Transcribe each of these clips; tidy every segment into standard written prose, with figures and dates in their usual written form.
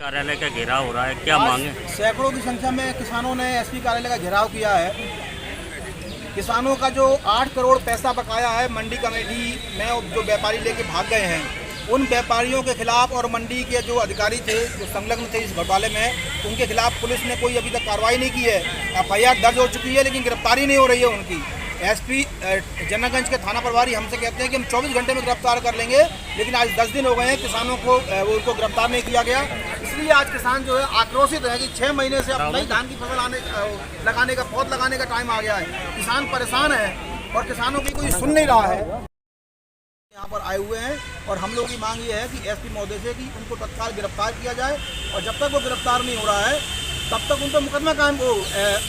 कार्यालय का घेराव हो रहा है, क्या मांगे? सैकड़ों की संख्या में किसानों ने एसपी कार्यालय का घेराव किया है। किसानों का जो 8 करोड़ पैसा बकाया है मंडी कमेटी में जो व्यापारी लेके भाग गए हैं, उन व्यापारियों के खिलाफ और मंडी के जो अधिकारी थे जो संलग्न थे इस घोटाले में, उनके खिलाफ पुलिस ने कोई अभी तक कार्रवाई नहीं की है। एफआईआर दर्ज हो चुकी है लेकिन गिरफ्तारी नहीं हो रही है उनकी। एसपी जनकगंज के थाना प्रभारी हमसे कहते हैं कि हम 24 घंटे में गिरफ्तार कर लेंगे, लेकिन आज 10 दिन हो गए हैं किसानों को उनको गिरफ्तार नहीं किया गया। इसलिए आज किसान जो है आक्रोशित है कि 6 महीने से अब नई धान की फसल लगाने का पौध लगाने का टाइम आ गया है। किसान परेशान है और किसानों की कोई सुन नहीं रहा है। यहाँ पर आए हुए हैं और हम लोग की मांग ये है कि एसपी महोदय से कि उनको तत्काल गिरफ्तार किया जाए और जब तक वो गिरफ्तार नहीं हो रहा है तब तक उन पर मुकदमा कायम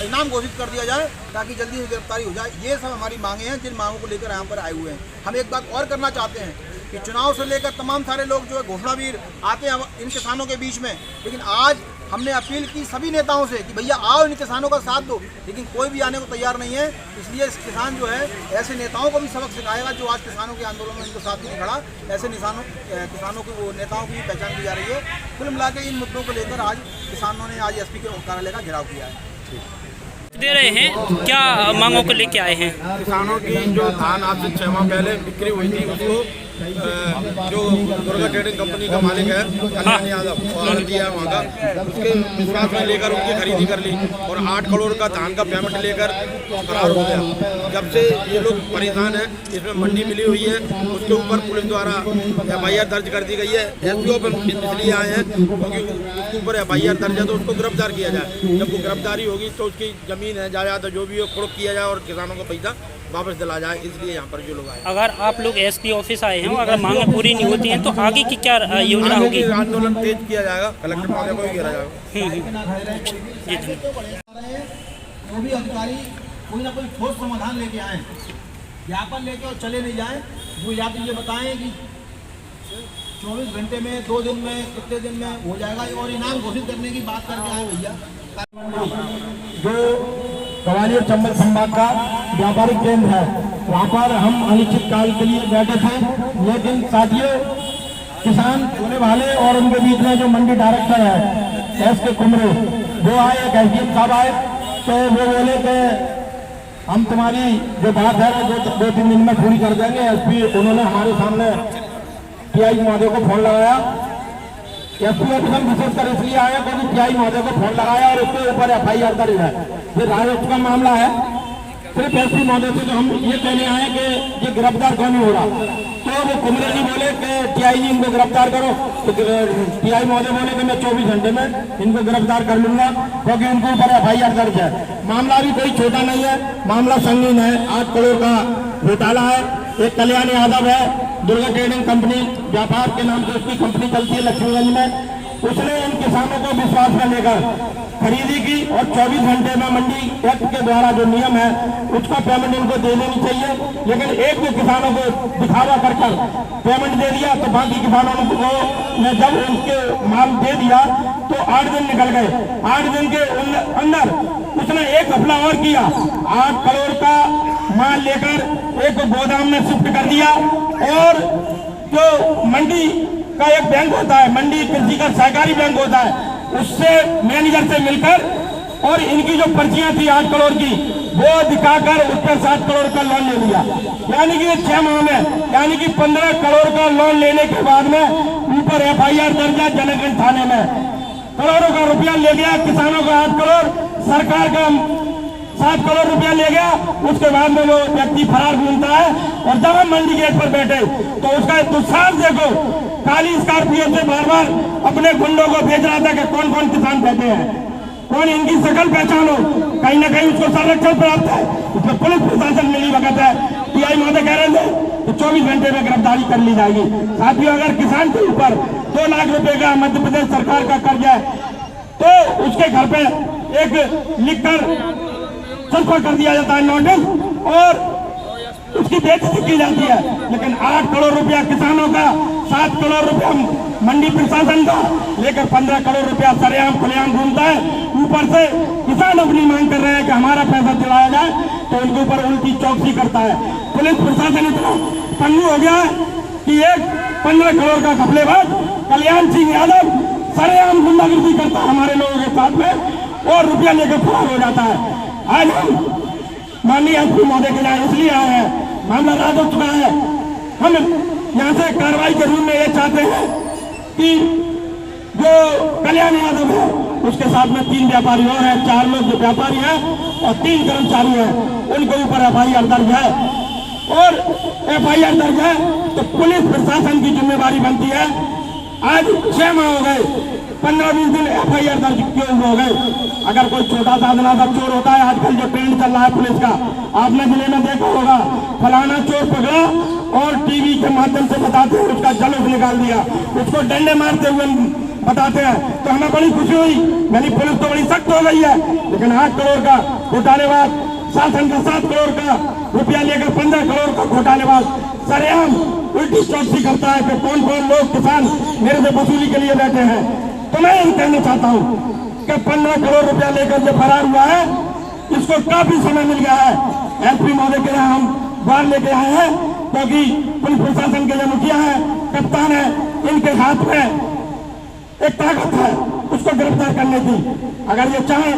इनाम घोषित कर दिया जाए ताकि जल्दी से गिरफ्तारी हो जाए। ये सब हमारी मांगे हैं जिन मांगों को लेकर यहाँ पर आए हुए हैं। हम एक बात और करना चाहते हैं कि चुनाव से लेकर तमाम सारे लोग जो है घोषणावीर आते हैं इन किसानों के बीच में, लेकिन आज हमने अपील की सभी नेताओं से कि भैया आओ इन किसानों का साथ दो, लेकिन कोई भी आने को तैयार नहीं है। इसलिए इस किसान जो है ऐसे नेताओं को भी सबक सिखाएगा जो आज किसानों के आंदोलन में इनको साथ नहीं खड़ा। ऐसे किसानों की वो नेताओं की पहचान की जा रही है। कुल मिला के इन मुद्दों को लेकर आज किसानों ने आज एसपी के कार्यालय का घेराव किया है। दे रहे हैं, क्या मांगों को लेके आए हैं? किसानों की जो धान आज से 6 माह पहले बिक्री हुई थी उसको जो दुर्गा ट्रेडिंग कंपनी का मालिक है कल्याण यादव और दिया वहाँ का, उसके विश्वास में लेकर उनकी खरीदी कर ली और 8 करोड़ का धान का पेमेंट लेकर फरार हो गया। जब से ये लोग परेशान हैं, इसमें मंडी मिली हुई है, उसके ऊपर पुलिस द्वारा एफआईआर दर्ज कर दी गई है। एसपीओ पर इसलिए आए हैं क्योंकि उसके ऊपर एफआईआर दर्ज है तो उसको गिरफ्तार किया जाए। जब वो गिरफ्तारी होगी तो उसकी जमीन है जायदाद जो भी हो कुर्क किया जाए और किसानों को पैसा वापस दिला जाए। इसलिए यहाँ पर जो लोग आए। अगर आप लोग एसपी ऑफिस आए हैं, अगर मांगें पूरी नहीं होती हैं तो आगे की क्या योजना होगी? आंदोलन तेज किया जाएगा, कलेक्टर महोदय को भी घेरा जाएगा। जो भी अधिकारी कोई ना कोई ठोस समाधान लेके आए, ज्ञापन लेके और चले नहीं जाए। वो या तो ये बताएं कि 24 घंटे में, 2 दिन में, कितने दिन में हो जाएगा और इनाम घोषित करने की बात करके आए भैया। जो ग्वालियर चंबल संभाग का व्यापारिक केंद्र है, वहाँ पर हम अनिश्चित काल के लिए बैठे थे, लेकिन साथियों किसान होने वाले और उनके बीच में जो मंडी डायरेक्टर है एस के कुमरे, वो आए, एक एसडीएम साहब आए, तो वो बोले कि हम तुम्हारी जो बात है वो 2-3 दिन में पूरी कर देंगे। एसपी उन्होंने हमारे सामने टीआई महोदय को फोन लगाया। एसपी ऑफिसर विशेषकर इसलिए आया क्योंकि टीआई महोदय को फोन लगाया और उसके ऊपर एफआईआर दर्ज है। ये राजस्व का मामला है। सिर्फ एसपी महोदय से जो हम ये कहने आए कि ये गिरफ्तार क्यों नहीं हो रहा, तो वो कुमरे जी बोले कि टीआई जी इनको गिरफ्तार करो। तो टीआई महोदय बोले कि मैं 24 घंटे में इनको गिरफ्तार कर लूंगा क्योंकि उनके ऊपर एफआईआर दर्ज है। मामला भी कोई छोटा नहीं है, मामला संगीन है। 8 करोड़ का घोटाला है। एक कल्याण यादव है, दुर्गा ट्रेडिंग कंपनी व्यापार के नाम से उसकी कंपनी चलती है लक्ष्मीगंज में। उसने इन किसानों को विश्वास में लेकर खरीदी की और 24 घंटे में मंडी एक्ट के द्वारा जो नियम है उसका पेमेंट इनको दे देनी चाहिए, लेकिन एक भी किसानों को दिखावा कर पेमेंट दे दिया। तो बाकी किसानों को ने जब उनके माल दे दिया तो 8 दिन निकल गए। 8 दिन के अंदर उसने एक घपला और किया, 8 करोड़ का माल लेकर एक गोदाम में शिफ्ट कर दिया और जो मंडी का एक बैंक होता है, मंडी कृषि का सहकारी बैंक होता है, उससे मैनेजर से मिलकर और इनकी जो पर्चियां थी 8 करोड़ की वो दिखाकर उस पर 7 करोड़ का लोन ले लिया। यानी कि 6 माह में, यानी कि 15 करोड़ का लोन लेने के बाद में ऊपर एफआईआर दर्ज है जनकगंज थाने में। करोड़ों का रुपया ले गया, किसानों का 8 करोड़, सरकार का 7 करोड़ रुपया ले गया। उसके बाद में वो व्यक्ति फरार घूमता है और जब हम मंडी गेट पर बैठे तो उसका दुस्साहस देखो, काली स्कॉर्पियो से बार बार अपने गुंडों को भेज रहा था कि कौन कौन किसान बैठे हैं, कौन इनकी शकल पहचानो। कहीं ना कहीं उसको संरक्षण प्राप्त है, उसमें पुलिस प्रशासन मिली भगत है। टीआई महोदय कह रहे थे तो 24 घंटे में गिरफ्तारी कर ली जाएगी। साथियों, अगर किसान के ऊपर 2 लाख रुपए का मध्य प्रदेश सरकार का कर्ज है तो उसके घर पे एक लिखकर ट्रांसफर कर दिया जाता है नोटिस और उसकी बेइज्जती की जाती है। लेकिन 8 करोड़ रुपया किसानों का, 7 करोड़ रुपया मंडी प्रशासन का, लेकर 15 करोड़ रुपया सरेआम खुलेआम घूमता है। ऊपर से किसान अपनी मांग कर रहे हैं कि हमारा पैसा दिलाया जाए तो उनके ऊपर उल्टी चौकसी करता है। पुलिस प्रशासन इतना पंगु हो गया है कि एक 15 करोड़ का घपलेबाज कल्याण सिंह यादव सरेआम गुंडागर्दी करता है हमारे लोगों के साथ में और रुपया लेकर फरार हो जाता है। आज हम माननीय एसपी महोदय के यहाँ इसलिए आए हैं, मामला राज हो चुका है। हम यहाँ से कार्रवाई के रूप में ये चाहते हैं कि जो कल्याण यादव है उसके साथ में 3 व्यापारी और हैं, 4 लोग जो व्यापारी हैं और 3 कर्मचारी हैं, उनके ऊपर FIR दर्ज है। और FIR दर्ज है तो पुलिस प्रशासन की जिम्मेवारी बनती है। आज 6 माह हो गए, 15-20 दिन FIR दर्ज क्यों हो गए? अगर कोई छोटा सा अदनासा चोर होता है, आजकल जो ट्रेंड चल रहा है पुलिस का, आपने जिले में देखा होगा, फलाना चोर पकड़ा और टीवी के माध्यम से बताते हैं उसका जुलूस निकाल दिया, उसको डंडे मारते हुए बताते हैं, तो हमें बड़ी खुशी हुई। मेरी पुलिस तो बड़ी सख्त हो गई है, लेकिन 8 करोड़ का घोटालेबाज, शासन का 7 करोड़ का रुपया लेकर 15 करोड़ का घोटालेबाज सरेआम उल्टी चौकसी करता है कि कौन कौन लोग किसान मेरे से वसूली के लिए बैठे हैं। तो मैं यही कहना चाहता हूँ कि 15 करोड़ रुपया लेकर जो फरार हुआ है, इसको काफी समय मिल गया है। एसपी महोदय के यहाँ हम बाहर लेके आए हैं, क्योंकि पुलिस प्रशासन के जो मुखिया है, कप्तान है, इनके हाथ में एक ताकत है उसको गिरफ्तार करने की। अगर ये चाहे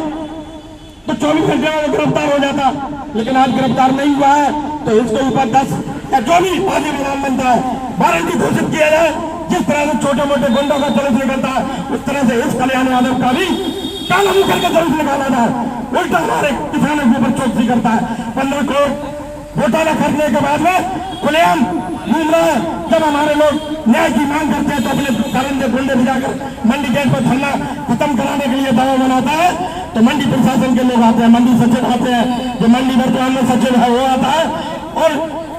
तो 24 घंटे में गिरफ्तार हो जाता, लेकिन आज गिरफ्तार नहीं हुआ है, तो इसके ऊपर 10 या जो भी पार्टी इनाम बनता है वारंटी घोषित किया जाए। जिस तरह से छोटे मोटे गुंडों का जुलूस निकलता है, उस तरह से इस कल्याण यादव का भी काला मुंह करके जुलूस निकाला जाए। उल्टा हमारे किसानों के ऊपर चौकसी करता है। 15 करोड़ घोटाला करने के बाद में खुलेआम घूम रहा है। जब हमारे लोग न्याय की मांग करते हैं तो अपने दरंदे गुंडे भिजाकर मंडी गेट पर धरना खत्म कराने के लिए दबाव बनाता है, तो मंडी प्रशासन के लोग आते हैं, मंडी सचिव आते हैं, जो मंडी वर्तमान में सचिव है वो आता है, और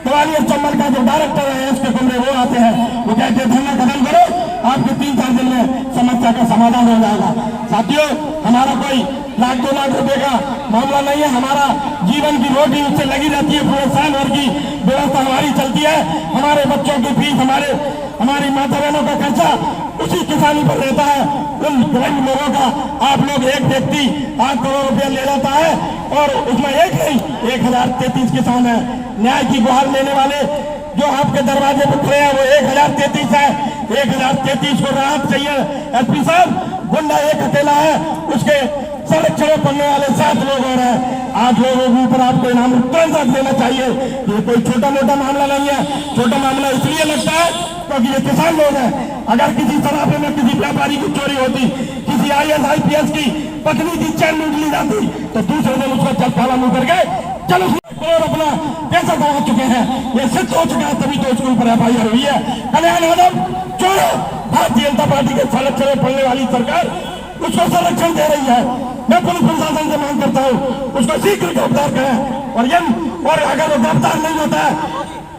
ग्वालियर चंबल का जो डायरेक्टर है इसके कमरे वो आते हैं। वो कहते हैं धरना खत्म करो, आपके 3-4 दिन में समस्या का समाधान हो जाएगा। साथियों, हमारा कोई लाख 2 लाख रुपए का मामला नहीं है। हमारा जीवन की रोटी उससे लगी रहती है, पूरे साल भर की व्यवस्था हमारी चलती है। हमारे बच्चों की फीस, हमारी माता बहनों का खर्चा उसी किसानी पर रहता है। उन गरीब लोगों का आप लोग एक व्यक्ति 8 करोड़ रुपया ले जाता है, और उसमें एक नहीं 1033 किसान है। न्याय की गुहार लेने वाले जो आपके दरवाजे पर खड़े हैं वो 1033 है। 1033 को राहत चाहिए। एसपी साहब, गुंडा एक अकेला है, उसके संरक्षण में पड़ने वाले 7 लोग और हैं। 8 लोगों के ऊपर आपको इनाम तुरंत देना चाहिए। ये कोई छोटा मोटा मामला नहीं है। छोटा मामला इसलिए लगता है क्योंकि ये किसान लोग हैं। अगर किसी सराफे में किसी व्यापारी की चोरी होती, किसी IAS IPS की पत्नी की चैन लूट ली जाती, तो दूसरे दिन उसको जब ताला मुंह करके चलो और अपना पैसा गवा चुके हैं, ये सिद्ध हो चुका है, तभी तो उसके ऊपर FIR हुई है। कल्याण यादव चोर, भारतीय जनता पार्टी के संरक्षण में पड़ने वाली सरकार उसको संरक्षण दे रही है। मैं पुलिस प्रशासन से मांग करता हूँ उसको शीघ्र गिरफ्तार करें, और अगर वो गिरफ्तार नहीं होता है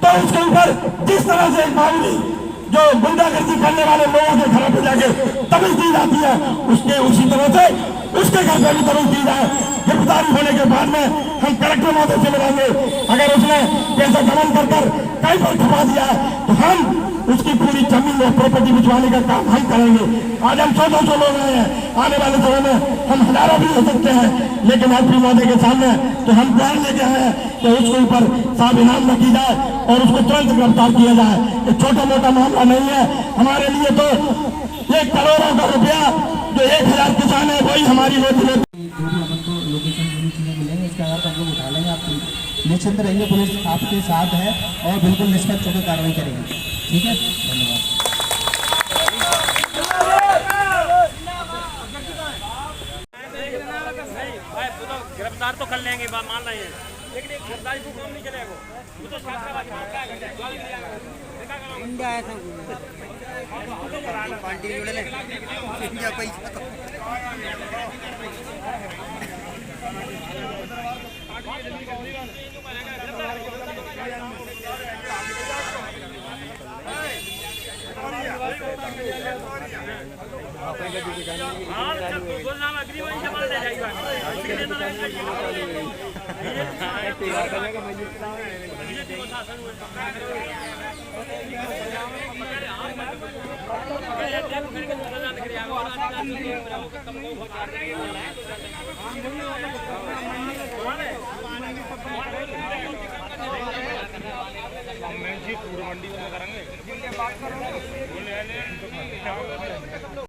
तो उसके ऊपर जिस तरह से एक मामूली जो गुंडागर्दी करने वाले लोगों के घरों पर जाके तमीज दी जाती है, उसी तरह से उसके घर पर भी तमीज दी जाए। गिरफ्तारी होने के बाद में हम कलेक्टर महोदय से मिलेंगे। अगर उसने पैसा गबन कर कहीं पर खपा दिया है तो हम उसकी पूरी जमीन और प्रॉपर्टी भिजवाने का काम हम करेंगे। आज हम 100-200 लोग आए हैं, आने वाले समय में हम हजारों भी हो सकते हैं, लेकिन एसपी महोदय के सामने तो हम प्लान लेके आए हैं कि उसके ऊपर साफ इनाम रखी जाए और उसको तुरंत गिरफ्तार किया जाए। ये छोटा मोटा मामला नहीं है हमारे लिए। तो 1 करोड़ों का रुपया जो 1000 किसान है वही हमारी रोजी रोटी। लोकेशन पूरी चीज़ें मिलेंगे, इसके आधार पर हम लोग उठा लेंगे। आप निश्चिंत रहिए, पुलिस आपके साथ है और बिल्कुल निष्पक्ष होकर कार्रवाई करेगी। ठीक है, धन्यवाद। गिरफ्तार तो कर लेंगे, मान रहे हैं, लेकिन एक गिरफ्तारी को काम नहीं चलेगा। वो तो पार्टी जुड़े ले पैसा मंडी में करेंगे।